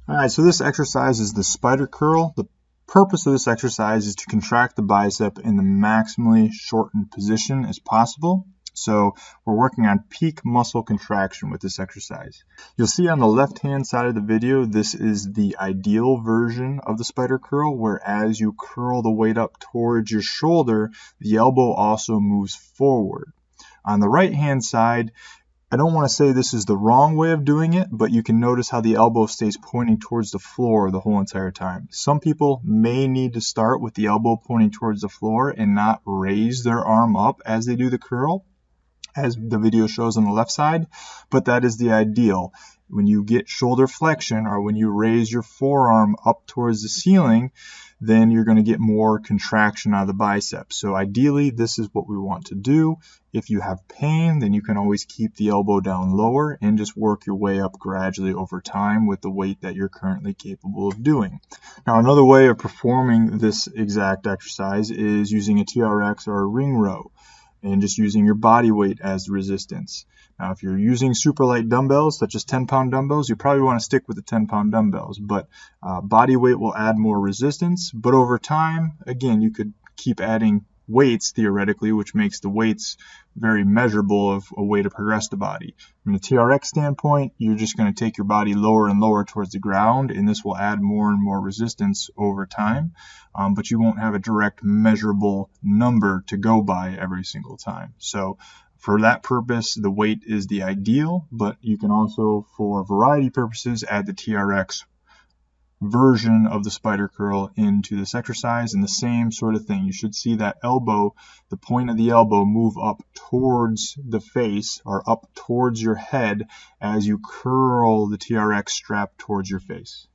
All right, so this exercise is the spider curl. The purpose of this exercise is to contract the bicep in the maximally shortened position as possible. So we're working on peak muscle contraction with this exercise. You'll see on the left-hand side of the video, this is the ideal version of the spider curl, where as you curl the weight up towards your shoulder, the elbow also moves forward. On the right-hand side, I don't want to say this is the wrong way of doing it, but you can notice how the elbow stays pointing towards the floor the whole entire time. Some people may need to start with the elbow pointing towards the floor and not raise their arm up as they do the curl, as the video shows on the left side, but that is the ideal. When you get shoulder flexion, or when you raise your forearm up towards the ceiling, then you're going to get more contraction out of the bicep. So ideally, this is what we want to do. If you have pain, then you can always keep the elbow down lower and just work your way up gradually over time with the weight that you're currently capable of doing. Now, another way of performing this exact exercise is using a TRX or a ring row, and just using your body weight as the resistance. Now, if you're using super light dumbbells, such as 10-pound dumbbells, you probably want to stick with the 10-pound dumbbells, but body weight will add more resistance. But over time, again, you could keep adding weights theoretically, which makes the weights very measurable of a way to progress the body. From a TRX standpoint, you're just going to take your body lower and lower towards the ground, and this will add more and more resistance over time, but you won't have a direct measurable number to go by every single time. So for that purpose, the weight is the ideal, but you can also, for variety purposes, add the TRX version of the spider curl into this exercise, and the same sort of thing. You should see that elbow, the point of the elbow, move up towards the face or up towards your head as you curl the TRX strap towards your face.